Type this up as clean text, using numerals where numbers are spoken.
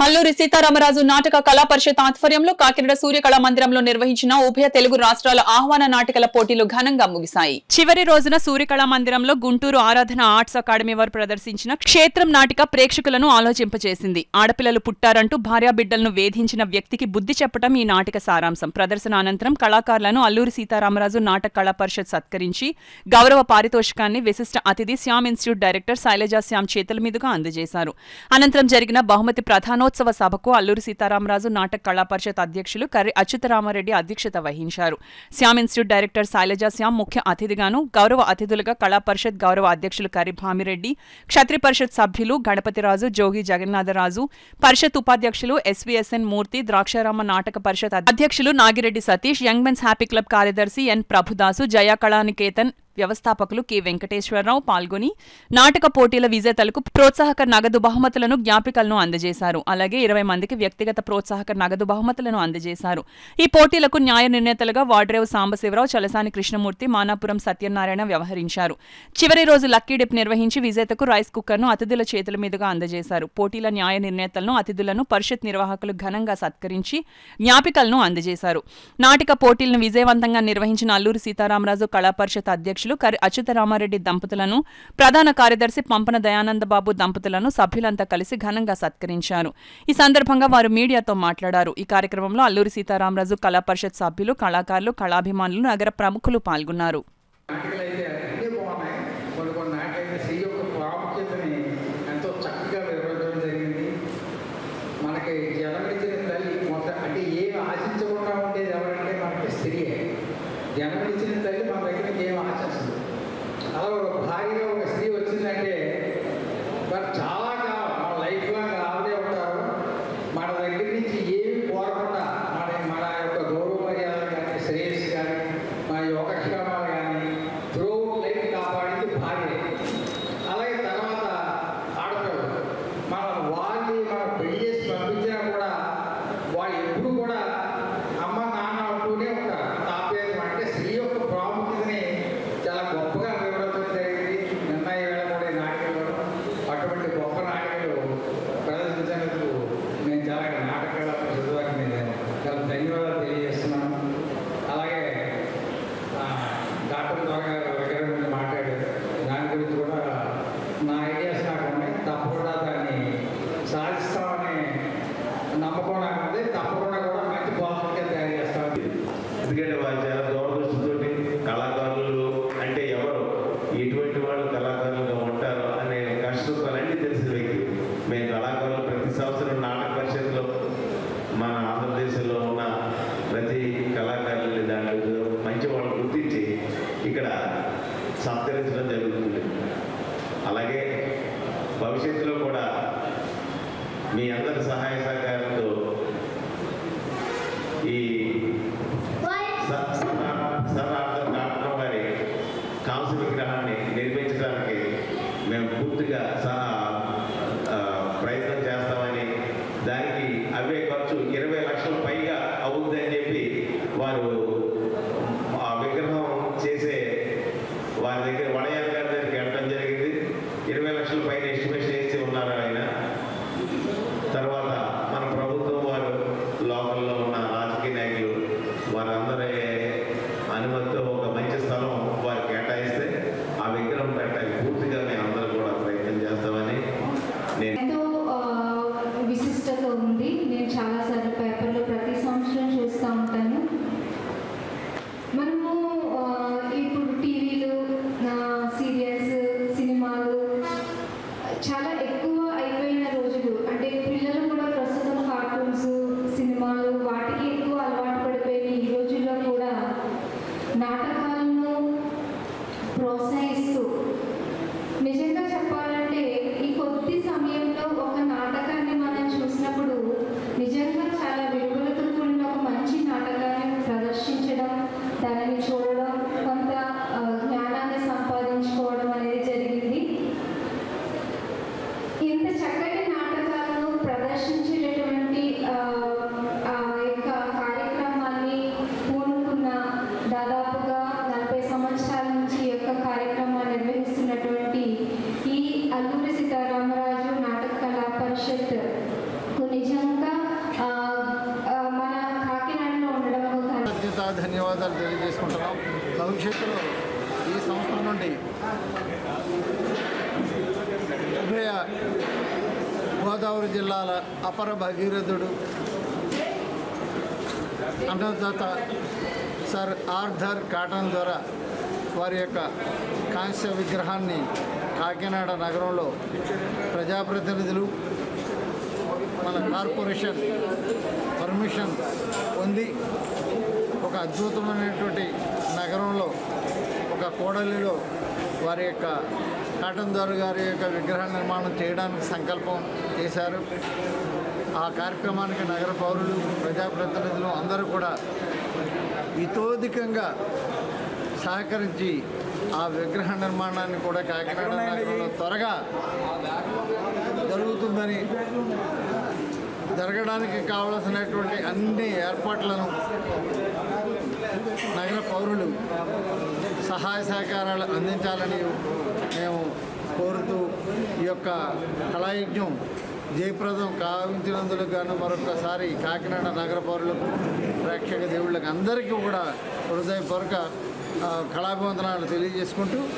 అల్లూరి సీతారామరాజు నాటక కళా పరిషత్ ఆధ్వర్యంలో కాకినాడ సూర్యకళా మందిరంలో నిర్వహించిన ఉభయ తెలుగు రాష్ట్రాల ఆహ్వాన నాటకాల పోటీలు ఘనంగా ముగిశాయి. చివరి రోజున సూర్యకళా మందిరంలో గుంటూరు ఆరాధన ఆర్ట్స్ అకాడమీ వారు ప్రదర్శించిన క్షేత్రం నాటిక ప్రేక్షకులను ఆలోచింపచేసింది. ఆడపిల్లలు పుట్టారంటూ భార్యాబిడ్డలను వేధించిన వ్యక్తికి బుద్ధి చెప్పడం ఈ నాటిక సారాంశం. ప్రదర్శన అనంతరం కళాకారులను అల్లూరి సీతారామరాజు నాటక కళా పరిషత్ సత్కరించి గౌరవ పారితోషికాన్ని విశిష్ట అతిథి శ్యామ్ ఇన్స్టిట్యూట్ డైరెక్టర్ శైలజా శ్యామ్ చేతుల మీదుగా అందజేశారు. అనంతరం జరిగిన బహుమతి ప్రధానోత్సవ సభకు అల్లూరి సీతారామరాజు నాటక కళా పరిషత్ అధ్యక్షులు కర్రి అచ్యుతరామారెడ్డి అధ్యక్షత వహించారు. శ్యామ్ ఇన్స్టిట్యూట్ డైరెక్టర్ శైలజా శ్యామ్ ముఖ్య అతిథిగాను, గౌరవ అతిథులుగా కళా పరిషత్ గౌరవ అధ్యక్షులు కర్రి భామిరెడ్డి, క్షత్రి పరిషత్ సభ్యులు గణపతిరాజు, జోగి జగన్నాథరాజు, పరిషత్ ఉపాధ్యక్షులు ఎస్వీఎస్ఎన్ మూర్తి, ద్రాక్షారామ నాటక పరిషత్ అధ్యక్షులు Nagireddy Satish, young men's happy club కార్యదర్శి ఎన్ ప్రభుదాసు, జయా కళానికేతన్ వ్యవస్థాపకులు కె వెంకటేశ్వరరావు పాల్గొని నాటక పోటీల విజేతలకు ప్రోత్సాహక నగదు బహుమతులను, జ్ఞాపికలను అందజేశారు. అలాగే 20 మందికి వ్యక్తిగత ప్రోత్సాహక నగదు బహుమతులను అందజేశారు. ఈ పోటీలకు న్యాయ నిర్ణేతలుగా వాడ్రేవు సాంబశివరావు, చలసాని కృష్ణమూర్తి, మానాపురం సత్యనారాయణ వ్యవహరించారు. చివరి రోజు లక్కీ డిప్ నిర్వహించి విజేతకు రైస్ కుక్కర్ను అతిథుల చేతుల మీదుగా అందజేశారు. పోటీల న్యాయ నిర్ణేతలను, అతిథులను పరిషత్ నిర్వాహకులు ఘనంగా సత్కరించి జ్ఞాపికలను అందజేశారు. నాటిక పోటీలను విజయవంతంగా నిర్వహించిన అల్లూరి సీతారామరాజు కళా పరిషత్ అధ్యక్షులు కర్రి అచ్యుతరామారెడ్డి దంపతులను, ప్రధాన కార్యదర్శి పంపన దయానందబాబు దంపతులను సభ్యులంతా కలిసి ఘనంగా సత్కరించారు. ఈ సందర్భంగా వారు మీడియాతో మాట్లాడారు. ఈ కార్యక్రమంలో అల్లూరి సీతారామరాజు కళా పరిషత్ సభ్యులు, కళాకారులు, కళాభిమానులు, నగర ప్రముఖులు పాల్గొన్నారు. జన్మనిచ్చిన తల్లి మన దగ్గరికి ఏం ఆశిస్తుంది. అలా ఒక భార్యగా ఒక స్త్రీ వచ్చిందంటే మరి చాలా కాలం మన లైఫ్ లాంగ్ ఆవిడే ఉంటారు. మన దగ్గర నుంచి ఏమి కోరకుండా మన యొక్క గౌరవ మర్యాదలు కానీ, శ్రేయస్సు కానీ, మన యోగక్షేమాలు కానీ త్రూఅవుట్ లైఫ్ కాపాడింది భార్య. అలాగే తర్వాత ఆడపిల్లలు మనం పెళ్లి చేసి పంపించినా కూడా వాళ్ళు ఎప్పుడు కూడా అమ్మ నాన్న అంటూనే ఉంటారు. అంటే స్త్రీ యొక్క ప్రాముఖ్యతని చాలా గొప్పగా వివరించడం జరిగింది. నిర్ణయ వేళ కూడా నాటకాలు, అటువంటి గొప్ప నాటకాలు ప్రదర్శించినందుకు నేను చాలా నాటకాల ప్రసిద్ధికి నేను చాలా ధన్యవాదాలు తెలియజేస్తున్నాను. అలాగే డాక్టర్ ద్వారా దగ్గర నుండి మాట్లాడారు. దాని గురించి కూడా నా ఐడియాస్ నాకు ఉన్నాయి. తప్పకుండా దాన్ని సాధిస్తామని నమ్మకం నాకు ఉంది. తప్పకుండా కూడా మంచి పాజిటివ్గా తయారు చేస్తామని. ఎందుకంటే వాళ్ళు చాలా దూరదృష్టితోటి కళాకారులు అంటే ఎవరు, ఎటువంటి వాళ్ళు కళాకారులుగా ఉంటారో అనే కష్టసుఖాలన్నీ తెలిసిన వ్యక్తి. మేము కళాకారులు ప్రతి సంవత్సరం నాటక పరిషత్లో మన ఆంధ్రప్రదేశ్లో ఉన్న ప్రతి కళాకారులని దాంట్లో మంచి వాళ్ళు గుర్తించి ఇక్కడ సత్కరించడం జరుగుతుంది. అలాగే భవిష్యత్తులో కూడా మీ అందరి సహాయ సహకారంతో ఈ నాటకం వారి కాంస్య విగ్రహాన్ని నిర్మించడానికి మేము పూర్తిగా ప్రయత్నం చేస్తామని, దానికి అవే ఖర్చు 20 లక్షల పైగా అవుతుందని చెప్పి వారు ఆ విగ్రహం చేసే వారి దగ్గర వడయాల గారి దగ్గరికి వెళ్ళడం జరిగింది. 20 లక్షల పైన ఎస్టిమేషన్ చేసి ఉన్నారు ఆయన. తర్వాత మన ప్రభుత్వం వారు, లోకల్లో ఉన్న రాజకీయ నాయకులు వారందరి అనుమతితో ఒక మంచి స్థలం వారికి కేటాయిస్తే ఆ విగ్రహం పెట్టడానికి పూర్తిగా మేము అందరూ కూడా ప్రయత్నం చేస్తామని ఎంతో విశిష్టత ఉంది. నేను చాలాసార్లు పేపర్లో ప్రతి సంవత్సరం చూస్తూ ఉంటాను. మనము ఇప్పుడు టీవీలు, సీరియల్స్, సినిమాలు చాలా ఎక్కువ అయిపోయిన రోజులు. అంటే పిల్లలు కూడా ప్రస్తుతం కార్టూన్స్, సినిమాలు వాటికి ఎక్కువ అలవాటు పడిపోయిన ఈ రోజుల్లో కూడా నాటకాలను ప్రోత్సహిస్తూ, నిజంగా చెప్పాలంటే ఈ కొద్ది సమయంలో ఒక నాటకాన్ని మనం చూసినప్పుడు నిజంగా ధన్యవాదాలు తెలియజేసుకుంటున్నాం. భవిష్యత్తులో ఈ సంస్థ నుండి ఉభయ గోదావరి జిల్లాల అపర భగీరథుడు అన్నదాత సర్ ఆర్థర్ కాటన్ ద్వారా వారి యొక్క కాంస్య విగ్రహాన్ని కాకినాడ నగరంలో ప్రజాప్రతినిధులు మన కార్పొరేషన్ పర్మిషన్ పొంది ఒక అద్భుతమైనటువంటి నగరంలో ఒక కోడలిలో వారి యొక్క కాటన్ దారు గారి యొక్క విగ్రహ నిర్మాణం చేయడానికి సంకల్పం చేశారు. ఆ కార్యక్రమానికి నగర పౌరులు, ప్రజాప్రతినిధులు అందరూ కూడా ఇతోధికంగా సహకరించి ఆ విగ్రహ నిర్మాణాన్ని కూడా కాకినాడ నగరంలో త్వరగా జరుగుతుందని, జరగడానికి కావలసినటువంటి అన్ని ఏర్పాట్లను నగర పౌరులు సహాయ సహకారాలు అందించాలని మేము కోరుతూ ఈ యొక్క కళాయజ్ఞం జయప్రదం కావించినందుకు గాను మరొకసారి కాకినాడ నగర పౌరులకు, ప్రేక్షక దేవుళ్ళకి అందరికీ కూడా హృదయపూర్వక కళాభివందనాలు తెలియజేసుకుంటూ